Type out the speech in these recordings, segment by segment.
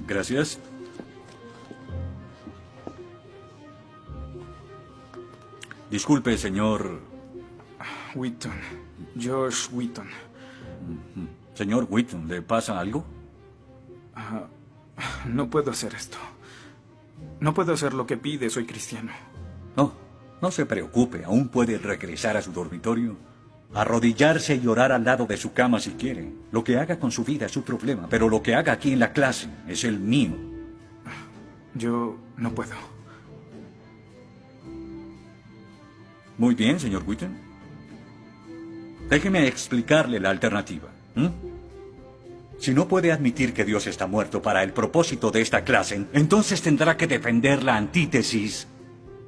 Gracias. Disculpe, señor... Wheaton. George Wheaton. Señor Wheaton, ¿le pasa algo? No puedo hacer esto. No puedo hacer lo que pide, soy cristiano. No, no se preocupe, aún puede regresar a su dormitorio, arrodillarse y orar al lado de su cama si quiere. Lo que haga con su vida es su problema, pero lo que haga aquí en la clase es el mío. Yo no puedo. Muy bien, señor Wheaton. Déjeme explicarle la alternativa. Si no puede admitir que Dios está muerto para el propósito de esta clase, entonces tendrá que defender la antítesis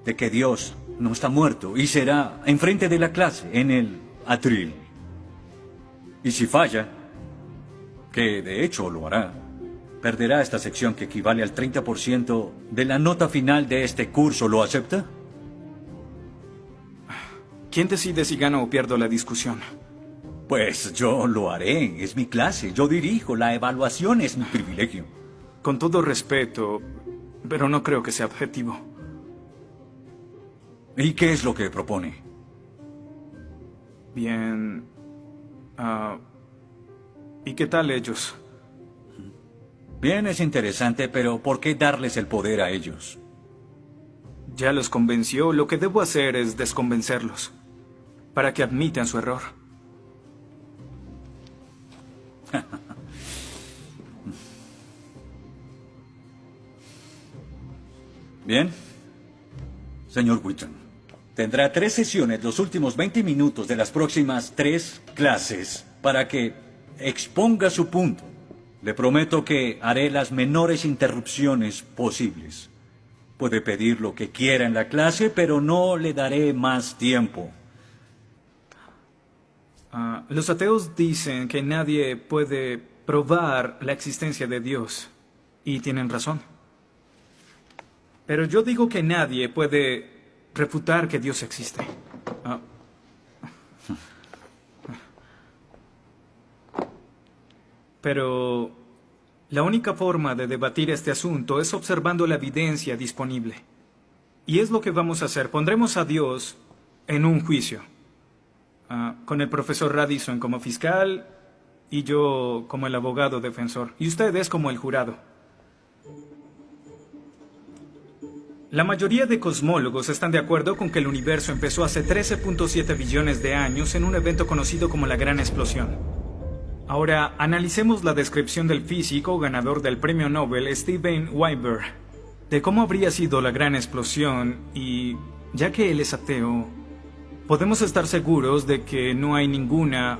de que Dios no está muerto y será enfrente de la clase, en el atril. Y si falla, que de hecho lo hará, perderá esta sección que equivale al 30% de la nota final de este curso. ¿Lo acepta? ¿Quién decide si gano o pierdo la discusión? Pues yo lo haré. Es mi clase. Yo dirijo. La evaluación es mi privilegio. Con todo respeto, pero no creo que sea objetivo. ¿Y qué es lo que propone? Bien. ¿Y qué tal ellos? Bien, es interesante, pero ¿por qué darles el poder a ellos? Ya los convenció. Lo que debo hacer es desconvencerlos, para que admitan su error. Bien. Señor Wheaton, tendrá 3 sesiones los últimos 20 minutos de las próximas 3 clases para que exponga su punto. Le prometo que haré las menores interrupciones posibles. Puede pedir lo que quiera en la clase, pero no le daré más tiempo. Los ateos dicen que nadie puede probar la existencia de Dios. Y tienen razón. Pero yo digo que nadie puede refutar que Dios existe. Pero la única forma de debatir este asunto es observando la evidencia disponible. Y es lo que vamos a hacer. Pondremos a Dios en un juicio. Con el profesor Radisson como fiscal y yo como el abogado defensor. Y ustedes como el jurado. La mayoría de cosmólogos están de acuerdo con que el universo empezó hace 13.7 billones de años en un evento conocido como la Gran Explosión. Ahora, analicemos la descripción del físico ganador del premio Nobel Steven Weinberg de cómo habría sido la Gran Explosión y, ya que él es ateo, podemos estar seguros de que no hay ninguna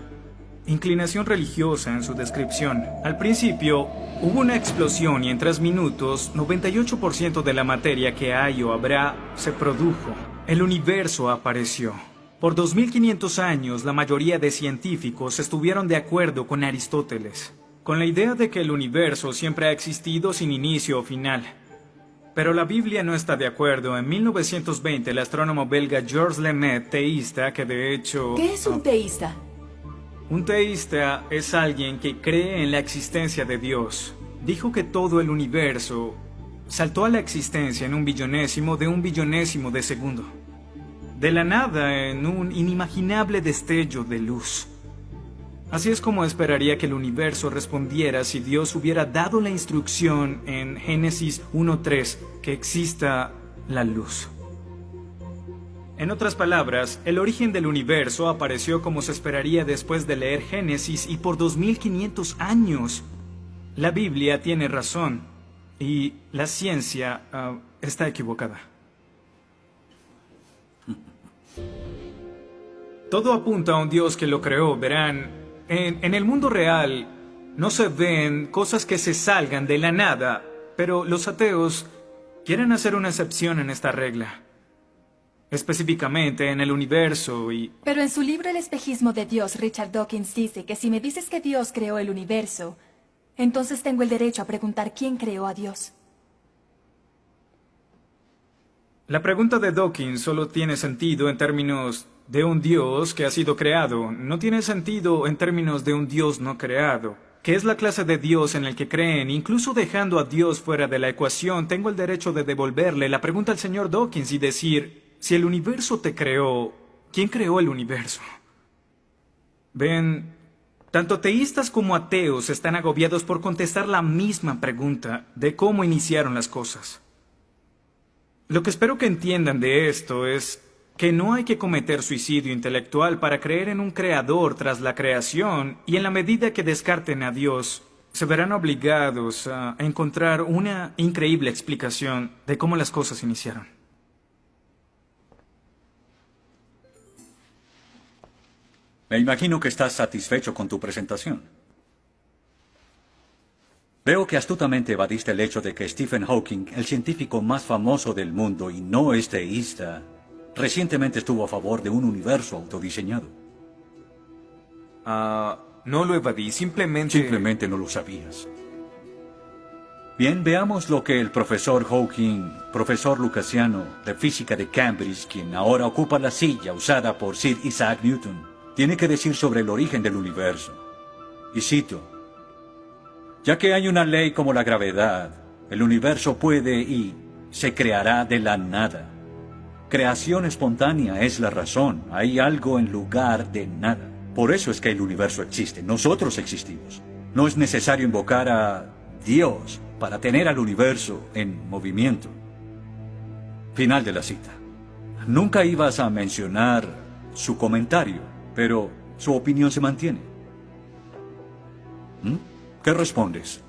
inclinación religiosa en su descripción. Al principio, hubo una explosión y en 3 minutos, 98% de la materia que hay o habrá se produjo. El universo apareció. Por 2500 años, la mayoría de científicos estuvieron de acuerdo con Aristóteles, con la idea de que el universo siempre ha existido sin inicio o final. Pero la Biblia no está de acuerdo. En 1920, el astrónomo belga Georges Lemaitre, teísta, que de hecho... ¿Qué es un teísta? Un teísta es alguien que cree en la existencia de Dios. Dijo que todo el universo saltó a la existencia en 1/1000 de 1/1000 de segundo. De la nada, en un inimaginable destello de luz. Así es como esperaría que el universo respondiera si Dios hubiera dado la instrucción en Génesis 1:3 que exista la luz. En otras palabras, el origen del universo apareció como se esperaría después de leer Génesis y por 2500 años. La Biblia tiene razón y la ciencia está equivocada. Todo apunta a un Dios que lo creó, verán. En el mundo real no se ven cosas que se salgan de la nada, pero los ateos quieren hacer una excepción en esta regla. Específicamente en el universo y... Pero en su libro El espejismo de Dios, Richard Dawkins dice que si me dices que Dios creó el universo, entonces tengo el derecho a preguntar quién creó a Dios. La pregunta de Dawkins solo tiene sentido en términos de un Dios que ha sido creado. No tiene sentido en términos de un Dios no creado. que es la clase de Dios en el que creen, incluso dejando a Dios fuera de la ecuación, tengo el derecho de devolverle la pregunta al señor Dawkins y decir, si el universo te creó, ¿quién creó el universo? Ven, tanto teístas como ateos están agobiados por contestar la misma pregunta de cómo iniciaron las cosas. Lo que espero que entiendan de esto es que no hay que cometer suicidio intelectual para creer en un creador tras la creación, y en la medida que descarten a Dios, se verán obligados a encontrar una increíble explicación de cómo las cosas iniciaron. Me imagino que estás satisfecho con tu presentación. Veo que astutamente evadiste el hecho de que Stephen Hawking, el científico más famoso del mundo y no es teísta, recientemente estuvo a favor de un universo autodiseñado. No lo evadí, Simplemente no lo sabías. Bien, veamos lo que el profesor Hawking, profesor lucasiano de física de Cambridge, quien ahora ocupa la silla usada por Sir Isaac Newton, tiene que decir sobre el origen del universo. Y cito: ya que hay una ley como la gravedad, el universo puede y se creará de la nada. Creación espontánea es la razón. Hay algo en lugar de nada. Por eso es que el universo existe. Nosotros existimos. No es necesario invocar a Dios para tener al universo en movimiento. Final de la cita. Nunca ibas a mencionar su comentario, pero su opinión se mantiene. ¿Qué respondes?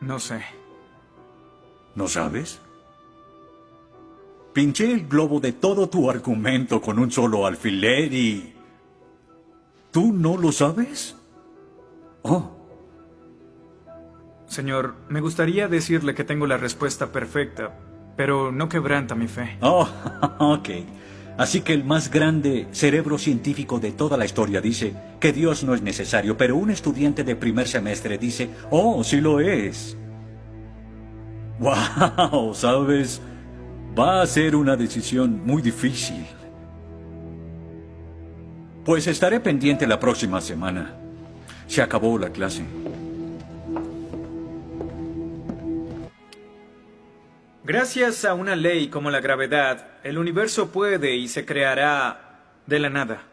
No sé. ¿No sabes? Pinché el globo de todo tu argumento con un solo alfiler y... ¿tú no lo sabes? Oh. Señor, me gustaría decirle que tengo la respuesta perfecta, pero no quebranta mi fe. Oh, ok. Así que el más grande cerebro científico de toda la historia dice que Dios no es necesario, pero un estudiante de primer semestre dice, oh, sí lo es. Wow, ¿sabes? Va a ser una decisión muy difícil. Pues estaré pendiente la próxima semana. Se acabó la clase. Gracias a una ley como la gravedad, el universo puede y se creará de la nada.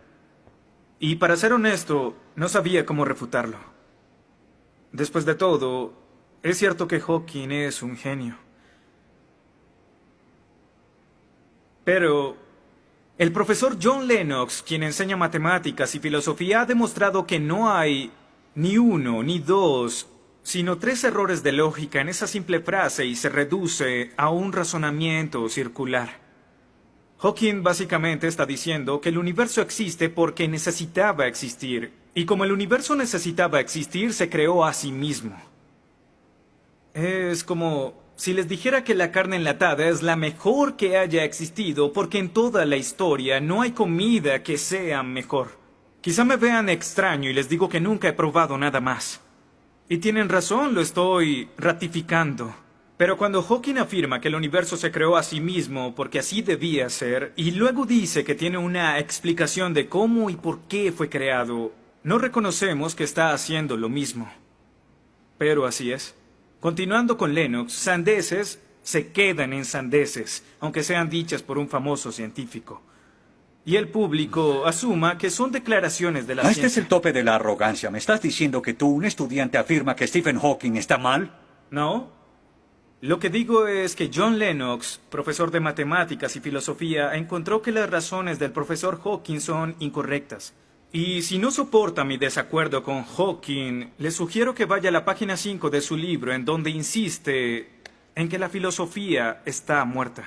Y para ser honesto, no sabía cómo refutarlo. Después de todo, es cierto que Hawking es un genio. Pero el profesor John Lennox, quien enseña matemáticas y filosofía, ha demostrado que no hay ni uno ni dos, sino 3 errores de lógica en esa simple frase y se reduce a un razonamiento circular. Hawking básicamente está diciendo que el universo existe porque necesitaba existir, y como el universo necesitaba existir, se creó a sí mismo. Es como si les dijera que la carne enlatada es la mejor que haya existido porque en toda la historia no hay comida que sea mejor. Quizá me vean extraño y les digo que nunca he probado nada más. Y tienen razón, lo estoy ratificando. Pero cuando Hawking afirma que el universo se creó a sí mismo porque así debía ser, y luego dice que tiene una explicación de cómo y por qué fue creado, no reconocemos que está haciendo lo mismo. Pero así es. Continuando con Lennox, sandeces se quedan en sandeces, aunque sean dichas por un famoso científico. Y el público asuma que son declaraciones de la ciencia. Este es el tope de la arrogancia. ¿Me estás diciendo que tú, un estudiante, afirma que Stephen Hawking está mal? No. Lo que digo es que John Lennox, profesor de matemáticas y filosofía, encontró que las razones del profesor Hawking son incorrectas. Y si no soporta mi desacuerdo con Hawking, le sugiero que vaya a la página 5 de su libro, en donde insiste en que la filosofía está muerta.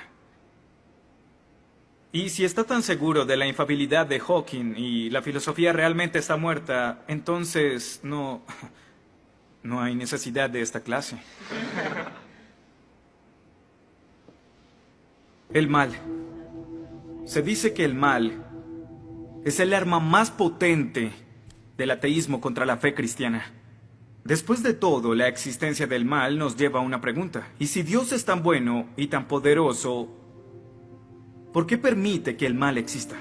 Y si está tan seguro de la infalibilidad de Hawking y la filosofía realmente está muerta, entonces no hay necesidad de esta clase. El mal. Se dice que el mal es el arma más potente del ateísmo contra la fe cristiana. Después de todo, la existencia del mal nos lleva a una pregunta. ¿Y si Dios es tan bueno y tan poderoso, ¿por qué permite que el mal exista?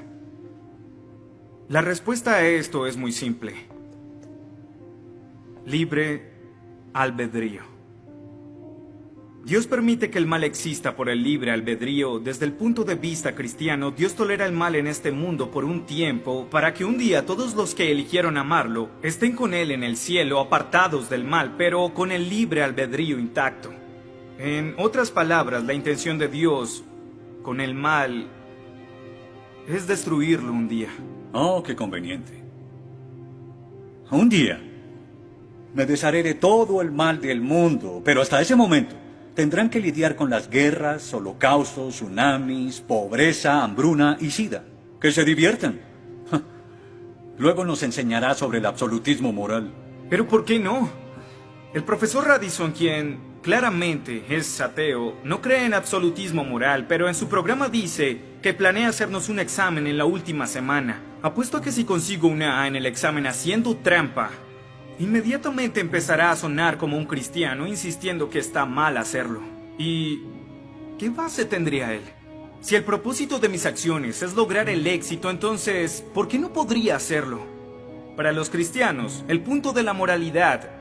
La respuesta a esto es muy simple. Libre albedrío. Dios permite que el mal exista por el libre albedrío. Desde el punto de vista cristiano, Dios tolera el mal en este mundo por un tiempo, para que un día todos los que eligieron amarlo estén con Él en el cielo, apartados del mal, pero con el libre albedrío intacto. En otras palabras, la intención de Dios con el mal es destruirlo un día. Oh, qué conveniente. Un día me desharé de todo el mal del mundo, pero hasta ese momento tendrán que lidiar con las guerras, holocaustos, tsunamis, pobreza, hambruna y sida. Que se diviertan. Luego nos enseñará sobre el absolutismo moral. ¿Pero por qué no? El profesor Radisson, quien claramente es ateo, no cree en absolutismo moral, pero en su programa dice que planea hacernos un examen en la última semana. Apuesto a que si consigo una A en el examen haciendo trampa, inmediatamente empezará a sonar como un cristiano, insistiendo que está mal hacerlo. ¿Y qué base tendría él? Si el propósito de mis acciones es lograr el éxito, entonces, ¿por qué no podría hacerlo? Para los cristianos, el punto de la moralidad,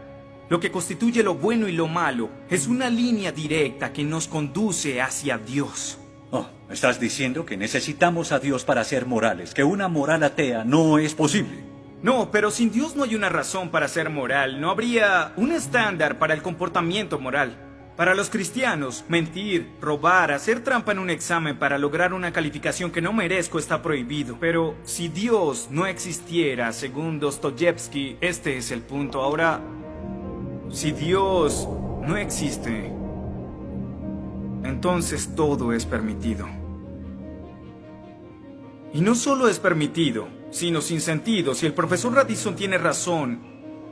lo que constituye lo bueno y lo malo, es una línea directa que nos conduce hacia Dios. Oh, estás diciendo que necesitamos a Dios para ser morales, que una moral atea no es posible. No, pero sin Dios no hay una razón para ser moral, no habría un estándar para el comportamiento moral. Para los cristianos, mentir, robar, hacer trampa en un examen para lograr una calificación que no merezco está prohibido. Pero si Dios no existiera, según Dostoyevsky, este es el punto. Ahora, si Dios no existe, entonces todo es permitido. Y no solo es permitido, sino sin sentido. Si el profesor Radisson tiene razón,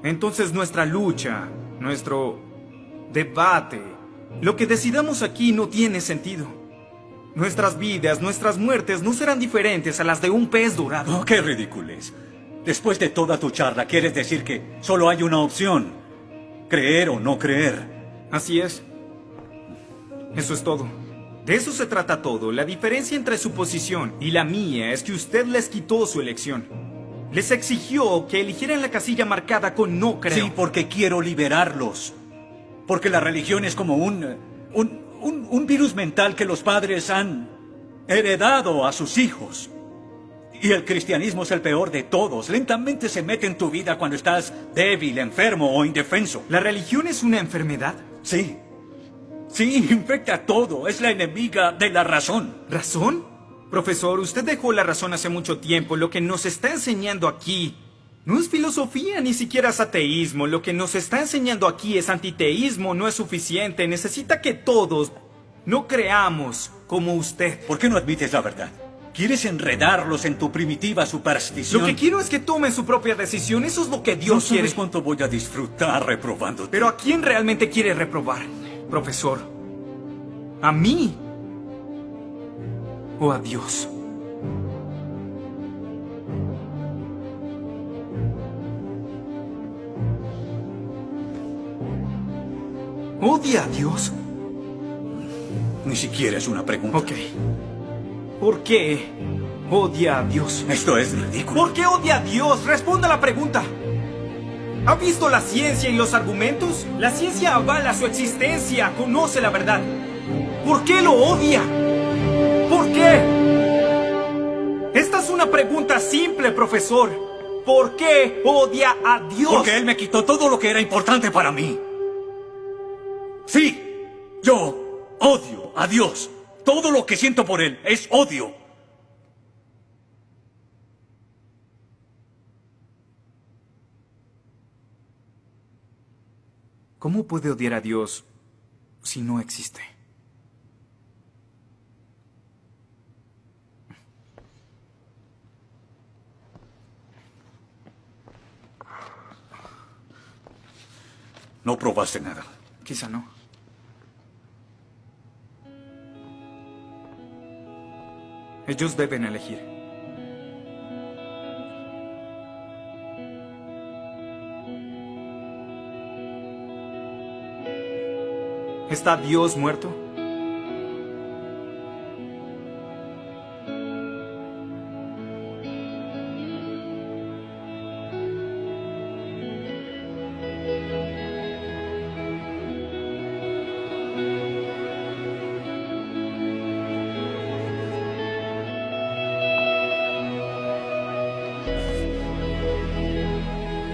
entonces nuestra lucha, nuestro debate, lo que decidamos aquí no tiene sentido. Nuestras vidas, nuestras muertes no serán diferentes a las de un pez dorado. Oh, qué ridiculez. Después de toda tu charla, ¿quieres decir que solo hay una opción? Creer o no creer. Así es. Eso es todo. De eso se trata todo. La diferencia entre su posición y la mía es que usted les quitó su elección. Les exigió que eligieran la casilla marcada con no creo. Sí, porque quiero liberarlos. Porque la religión es como un virus mental que los padres han heredado a sus hijos. Y el cristianismo es el peor de todos. Lentamente se mete en tu vida cuando estás débil, enfermo o indefenso. ¿La religión es una enfermedad? Sí. Sí, infecta todo. Es la enemiga de la razón. ¿Razón? Profesor, usted dejó la razón hace mucho tiempo. Lo que nos está enseñando aquí no es filosofía, ni siquiera es ateísmo. Lo que nos está enseñando aquí es antiteísmo. No es suficiente. Necesita que todos no creamos como usted. ¿Por qué no admites la verdad? ¿Quieres enredarlos en tu primitiva superstición? Lo que quiero es que tomen su propia decisión. Eso es lo que Dios no sabes quiere. cuánto voy a disfrutar reprobándote. Pero ¿a quién realmente quiere reprobar, profesor? ¿A mí? ¿O a Dios? ¿Odia a Dios? Ni siquiera es una pregunta. Ok. ¿Por qué odia a Dios? Esto es ridículo. ¿Por qué odia a Dios? Responda la pregunta. ¿Ha visto la ciencia y los argumentos? La ciencia avala su existencia, conoce la verdad. ¿Por qué lo odia? ¿Por qué? Esta es una pregunta simple, profesor. ¿Por qué odia a Dios? Porque Él me quitó todo lo que era importante para mí. Sí, yo odio a Dios. Todo lo que siento por Él es odio. ¿Cómo puede odiar a Dios si no existe? No probaste nada. Quizá no. Ellos deben elegir. ¿Está Dios muerto?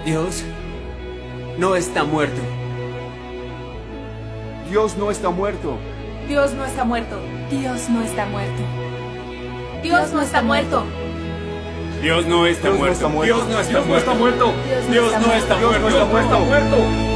Dios no está muerto. Dios no está muerto. Dios no está muerto. Dios no está muerto. Dios no está muerto. Dios no está muerto. Dios no está muerto. Dios no está muerto. Dios no está muerto. Dios no está muerto.